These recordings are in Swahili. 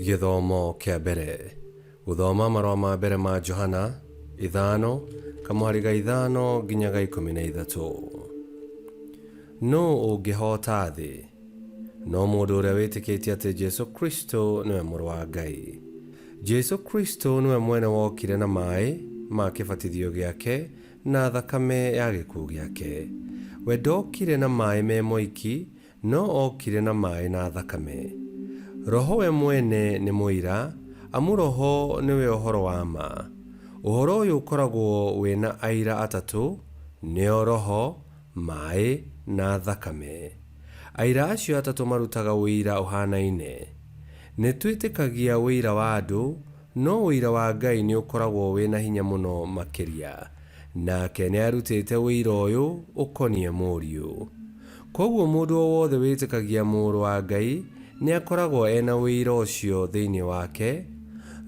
Githomo kia mbere. Guthoma marũa ma mbere ma Johana 5:5 nginyaga 13. No ũngĩhoota thĩ, no mũndũ ũrĩa wĩtĩkĩtie atĩ Jesu Kristo nĩwe mũrũ wa Ngai. Jesu Kristo nĩwe mwene wokire na maĩ ma kĩbatithio gĩake na thakame ya gĩkuũ gĩake. We ndokire na maĩ me moiki, no okire na maĩ na thakame. Roho we mwene nĩ mũira, amu Roho nĩwe ũhoro wa ma. Ũhoro ũyũ ũkoragwo wĩna aira atatũ, nĩo Roho, maĩ na thakame. Aira acio atatũ marutaga ũira ũhanaine. Nĩ twĩtĩkagia ũira wa andũ, no ũira wa Ngai nĩ ũkoragwo wĩna hinya mũno makĩria. Nake nĩ arutĩte ũira ũyũ ũkoniĩ Mũriũ. Koguo mũndũ o wothe wĩtĩkagia Mũrũ wa Ngai nĩ akoragwo ena ũira ũcio thĩinĩ wake,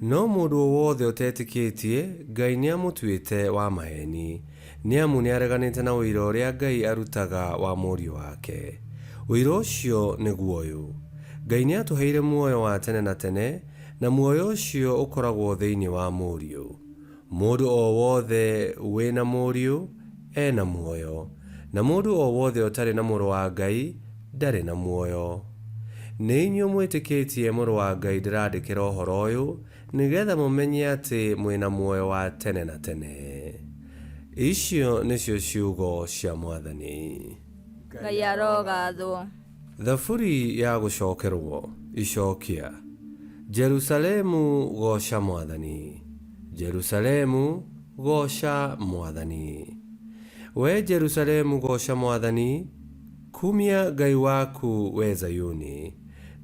no mũndũ o wothe ũtetĩkĩtie Ngai nĩ amũtuĩte wa maheni, nĩ amu nĩ areganĩte na ũira ũrĩa Ngai arutaga wa Mũriũ wake. Ũira ũcio nĩguo ũyũ: Ngai nĩ atũheire muoyo wa tene na tene, na muoyo ũcio ũkoragwo thĩinĩ wa Mũriũ. Mũndũ o wothe wĩna Mũriũ ena muoyo, na mũndũ o wothe ũtarĩ na Mũrũ wa Ngai ndarĩ na muoyo. Nĩ inyuĩ mwĩtĩkĩtie Mũrũ wa Ngai ndĩrandĩkĩra ũhoro ũyũ, nĩgetha mũmenye atĩ mwĩna muoyo wa tene na tene. Icio nĩcio ciugo cia Mwathani. Ngai arogathwo. Thaburi ya gũcokerwo. Icokia. Jerusalemu goca Mwathani. Jerusalemu goca Mwathani. We Jerusalemu goca Mwathani, kumia Ngai waku we Zayuni,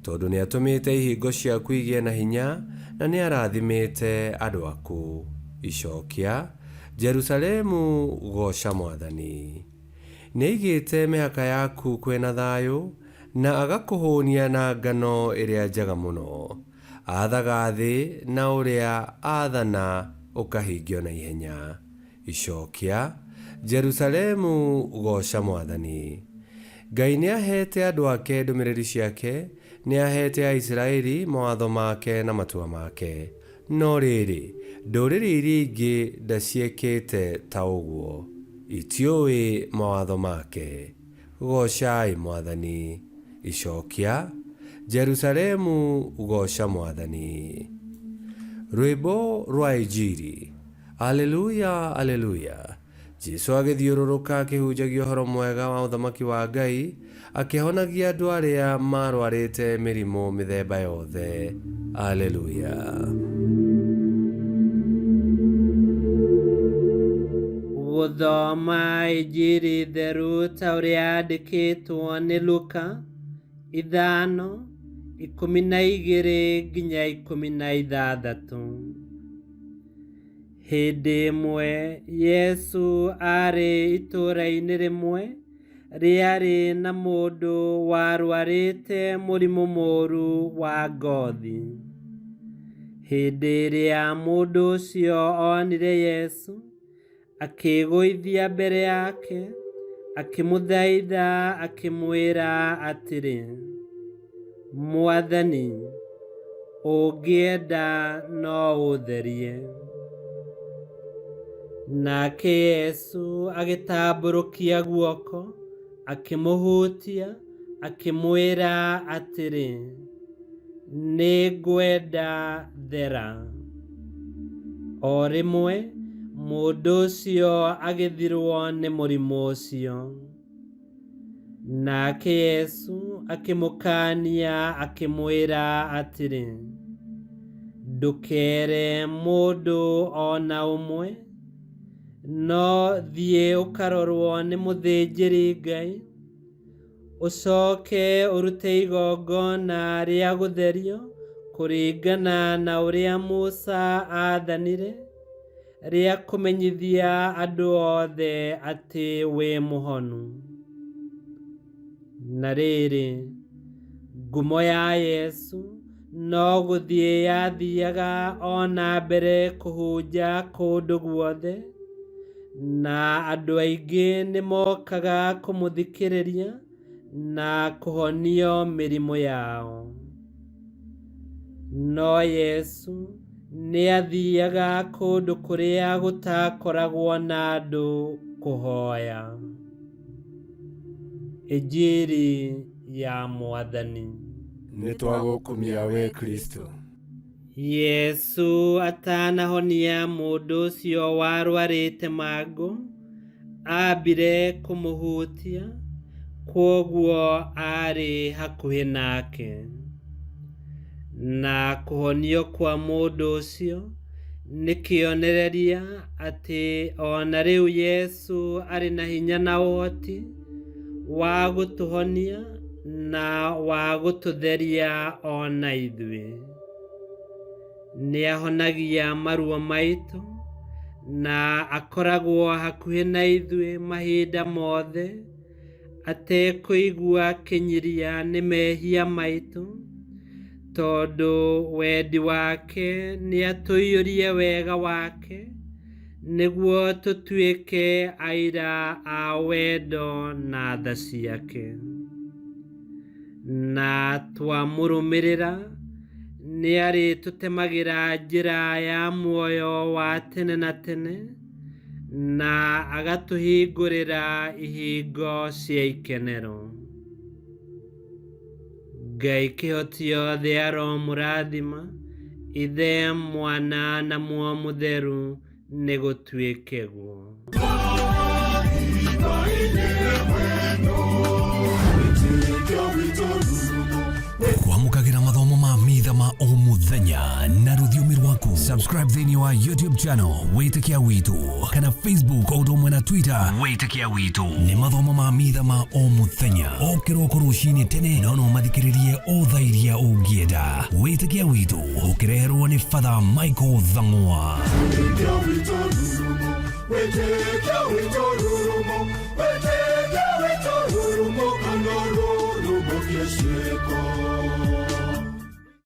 tondũ nĩ atũmĩte ihingo ciaku igĩe na hinya, na nĩ arathimĩte andũ aku. Icokia. Jerusalemu goca Mwathani. Nĩ aigĩte mĩhaka yaku kwĩna thayũ, na agakũhũnia na ngano ĩrĩa njega mũno. Athaga thĩ na ũrĩa athana ũkahingio na ihenya. Icokia. Jerusalemu goca Mwathani. Ngai nĩ ahete andũ ake ndũmĩrĩri ciake, nĩ ahete Aisiraeli mawatho make na matua make. No rĩrĩ, ndũrĩrĩ iria ingĩ ndaciĩkĩte ta ũguo, itiũĩ mawatho make. Gocai Mwathani. Icokia. Jerusalemu goca Mwathani. Rwĩmbo rwa Injili. Aleluya, aleluya. Jesu agĩthiũrũrũka akĩhunjagia ũhoro mwega wa ũthamaki wa Ngai, akĩhonagia andũ arĩa marwarĩte mĩrimũ mĩthemba yothe. Aleluya. Gũthoma Injili theru ta ũrĩa yandĩkĩtwo nĩ Luka 5:12 nginya 16. Hĩndĩ ĩmwe Yesu arĩ itũũra-inĩ rĩmwe rĩarĩ na mũndũ warwarĩte mũrimũ mũũru wa ngothi. Hĩndĩ ĩrĩa mũndũ ũcio onire Yesu, akĩĩgũithia mbere yake, akĩmũthaitha akĩmwĩra atĩrĩ, Mwathani, ũngĩenda no ũtherie. Nake Yesu agĩtambũrũkia guoko, akĩmũhutia, akĩmwĩra atĩrĩ, nĩ ngwenda thera. O rĩmwe mũndũ ũcio agĩthirwo nĩ mũrimũ ũcio. Nake Yesu akĩmũkaania akĩmwĩra atĩrĩ, ndũkere mũndũ o na ũmwe, no thiĩ ũkarorwo nĩ mũthĩnjĩri Ngai, ũcoke ũrute igongona rĩa gũtherio kũringana na ũrĩa Musa aathanire, rĩa kũmenyithia andũ othe atĩ wĩ mũhonu. Na rĩrĩ, ngumo ya Yesu no gũthiĩ yathiaga o na mbere kũhunja kũndũ guothe, na andũ aingĩ nĩ mokaga kũmũthikĩrĩria na kũhonio mĩrimũ yao. no Yesu nĩ athiaga kũndũ kũrĩa gũtakoragwo na andũ kũhoya. Injili ya Mwathani. Nĩtwagũkumia we Kristo. Yesu atanahonia mũndũ ũcio warwarĩte mangũ, ambire kũmũhutia, kwoguo arĩ hakuhĩ nake. Na kũhonio kwa mũndũ ũcio nĩ kĩonereria atĩ ona rĩu Yesu arĩ na hinya na ũhoti wa gũtũhonia na wa gũtũtheria ona ithuĩ. Nĩahonagia maruo maitũ na akoragwo hakuhĩ na ithuĩ mahinda mothe, atekũigua kĩnyiria nĩ mehia maitũ, tondũ wendi wake nĩatũiyũrie wega wake, nĩguo tũtuĩke aira a wendo na tha ciake. Na twamũrũmĩrĩra nĩarĩtũtemagĩra njĩra ya muoyo wa tene na tene, na agatũhingũrĩra ihingo cia ikenero. Ngai kĩhoti aromũrathima, Ithe, Mwana na Muoyo Mũtheru nĩgũtuĩke guo. Kwamũkagĩra mathomo ma mitha ma o mũthenya na rũthiomi rwaku. Subscribe thĩinĩ wa YouTube channel Wĩtĩkia Witũ, kana Facebook o ũndũ ũmwe na Twitter Wĩtĩkia Witũ. Nĩ mathomo ma mitha ma o mũthenya, o kĩroko rũcinĩ tene, no mathikĩrĩrie o thaa iria ũngĩenda. Wĩtĩkia Witũ ũkĩreherwo nĩ Father Michael Thang'wa. Wĩtĩkia Witũ, Wĩtĩkia Witũ, Wĩtĩkia